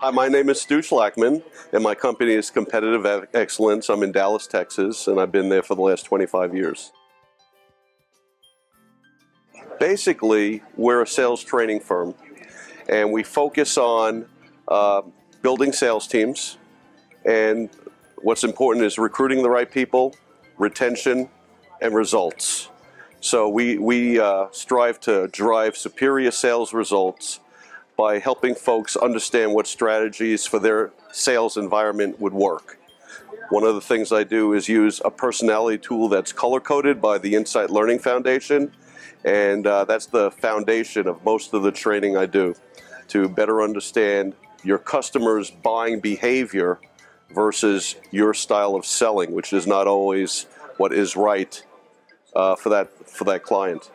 Hi, my name is Stu Schlackman, and my company is Competitive Excellence. I'm in Dallas, Texas, and I've been there for the last 25 years. Basically, we're a sales training firm, and we focus on building sales teams, and what's important is recruiting the right people, retention, and results. So we strive to drive superior sales results by helping folks understand what strategies for their sales environment would work. One of the things I do is use a personality tool that's color-coded by the Insight Learning Foundation, and that's the foundation of most of the training I do, to better understand your customer's buying behavior versus your style of selling, which is not always what is right for that client.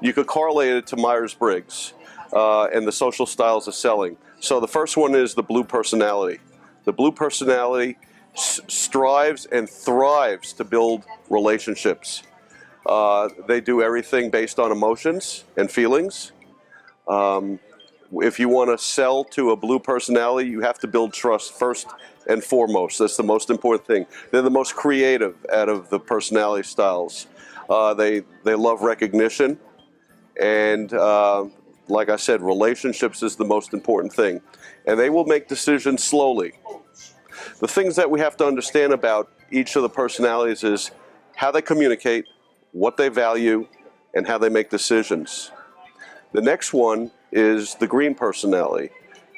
You could correlate it to Myers-Briggs and the social styles of selling. So the first one is the blue personality. The blue personality strives and thrives to build relationships. They do everything based on emotions and feelings. If you want to sell to a blue personality, you have to build trust first and foremost. That's the most important thing. They're the most creative out of the personality styles. They love recognition. And like I said, relationships is the most important thing. And they will make decisions slowly. The things that we have to understand about each of the personalities is how they communicate, what they value, and how they make decisions. The next one is the green personality.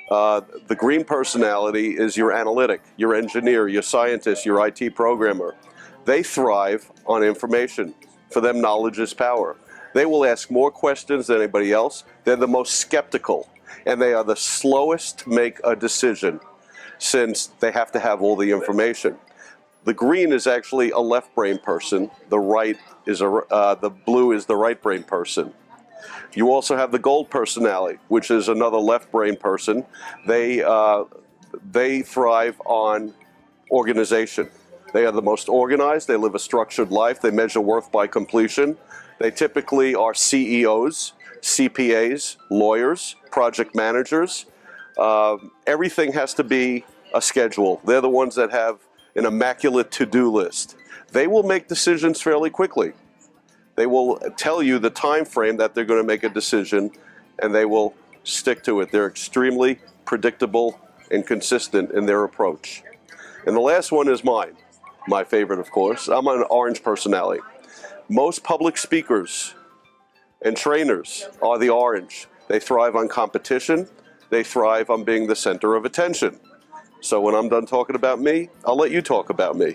The green personality is your analytic, your engineer, your scientist, your IT programmer. They thrive on information. For them, knowledge is power. They will ask more questions than anybody else. They're the most skeptical, and they are the slowest to make a decision since they have to have all the information. The green is actually a left brain person. The blue is the right brain person. You also have the gold personality, which is another left brain person. They thrive on organization. They are the most organized. They live a structured life. They measure worth by completion. They typically are CEOs, CPAs, lawyers, project managers. Everything has to be a schedule. They're the ones that have an immaculate to-do list. They will make decisions fairly quickly. They will tell you the time frame that they're going to make a decision, and they will stick to it. They're extremely predictable and consistent in their approach. And the last one is mine, my favorite, of course. I'm an orange personality. Most public speakers and trainers are the orange. They thrive on competition. They thrive on being the center of attention. So when I'm done talking about me, I'll let you talk about me.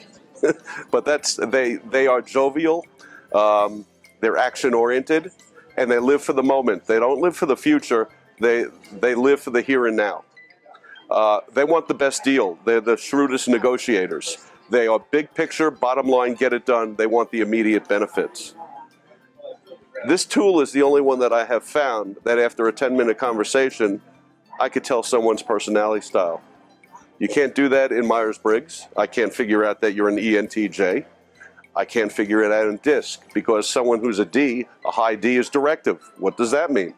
But they are jovial, they're action-oriented, and they live for the moment. They don't live for the future. They live for the here and now. They want the best deal. They're the shrewdest negotiators. They are big picture, bottom line, get it done. They want the immediate benefits. This tool is the only one that I have found that after a 10-minute conversation, I could tell someone's personality style. You can't do that in Myers-Briggs. I can't figure out that you're an ENTJ. I can't figure it out in DISC because someone who's a D, a high D, is directive. What does that mean?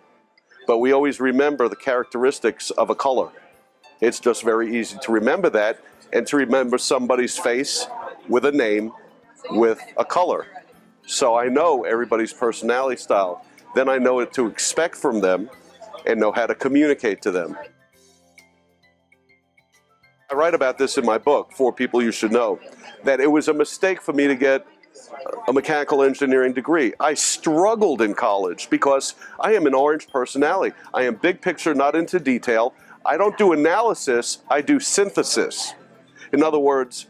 But we always remember the characteristics of a color. It's just very easy to remember that, and to remember somebody's face with a name with a color. So I know everybody's personality style. Then I know what to expect from them and know how to communicate to them. I write about this in my book, 4 People You Should Know, that it was a mistake for me to get a mechanical engineering degree. I struggled in college because I am an orange personality. I am big picture, not into detail. I don't do analysis, I do synthesis. In other words,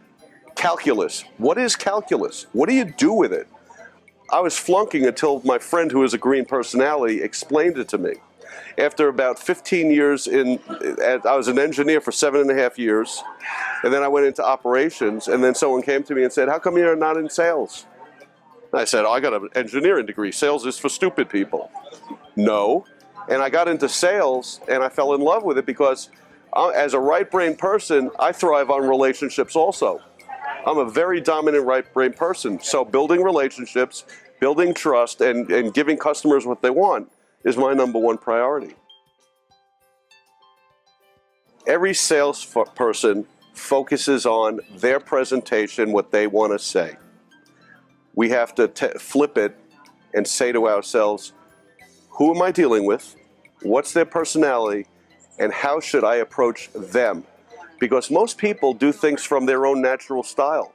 calculus. What is calculus? What do you do with it? I was flunking until my friend who is a green personality explained it to me. After about 15 years I was an engineer for 7.5 years, and then I went into operations, and then someone came to me and said, "How come you're not in sales?" I said, "I got an engineering degree. Sales is for stupid people." No. And I got into sales, and I fell in love with it because as a right brain person, I thrive on relationships also. I'm a very dominant right brain person. So building relationships, building trust, and giving customers what they want is my #1 priority. Every salesperson focuses on their presentation, what they want to say. We have to flip it and say to ourselves, who am I dealing with? What's their personality? And how should I approach them? Because most people do things from their own natural style.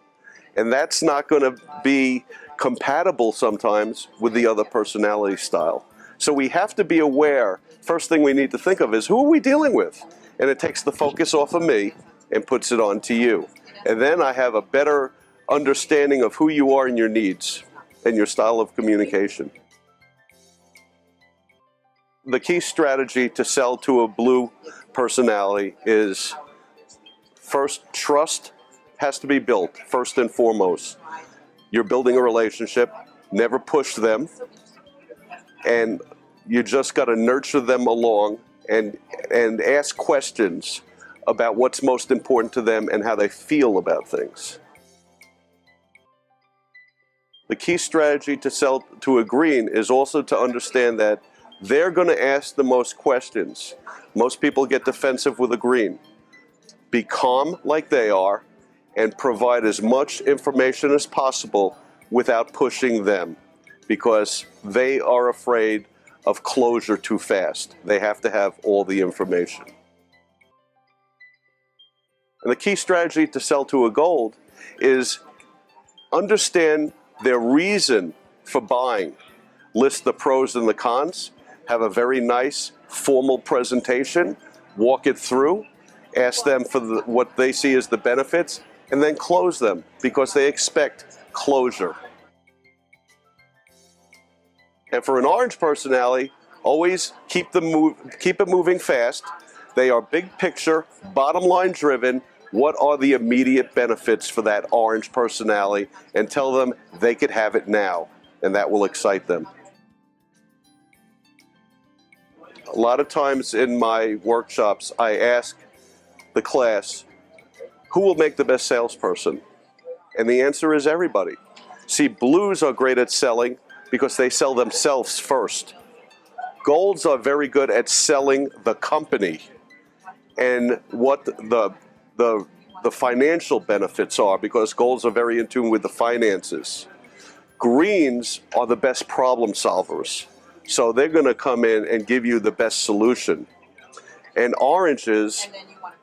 And that's not going to be compatible sometimes with the other personality style. So we have to be aware. First thing we need to think of is, who are we dealing with? And it takes the focus off of me and puts it on to you. And then I have a better understanding of who you are and your needs and your style of communication. The key strategy to sell to a blue personality is, first, trust has to be built, first and foremost. You're building a relationship, never push them, and you just got to nurture them along and ask questions about what's most important to them and how they feel about things. The key strategy to sell to a green is also to understand that they're going to ask the most questions. Most people get defensive with a green. Be calm like they are and provide as much information as possible without pushing them, because they are afraid of closure too fast. They have to have all the information. And the key strategy to sell to a gold is understand their reason for buying. List the pros and the cons. Have a very nice formal presentation. Walk it through. Ask them for what they see as the benefits, and then close them because they expect closure. And for an orange personality, always keep it moving fast. They are big picture, bottom line driven. What are the immediate benefits for that orange personality? And tell them they could have it now, and that will excite them. A lot of times in my workshops, I ask the class, who will make the best salesperson? And the answer is everybody. See, blues are great at selling because they sell themselves first. Golds are very good at selling the company and what the financial benefits are, because golds are very in tune with the finances. Greens are the best problem solvers. So they're going to come in and give you the best solution. And oranges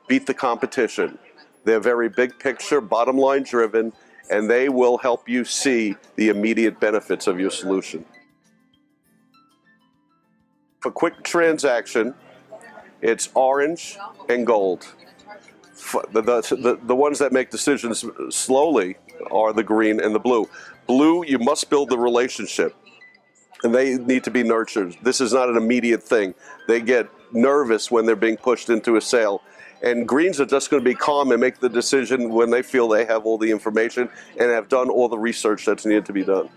beat the competition. They're very big picture, bottom line driven, and they will help you see the immediate benefits of your solution. For quick transaction, it's orange and gold. The ones that make decisions slowly are the green and the blue. Blue, you must build the relationship, and they need to be nurtured. This is not an immediate thing. They get nervous when they're being pushed into a sale. And greens are just going to be calm and make the decision when they feel they have all the information and have done all the research that's needed to be done.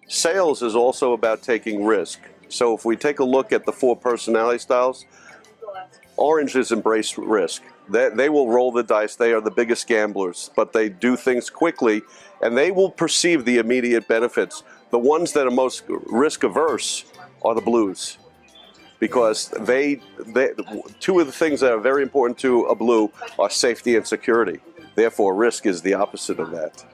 Sales is also about taking risk. So if we take a look at the 4 personality styles, oranges embrace risk. They will roll the dice. They are the biggest gamblers, but they do things quickly, and they will perceive the immediate benefits. The ones that are most risk averse are the blues, because two of the things that are very important to a blue are safety and security. Therefore, risk is the opposite of that.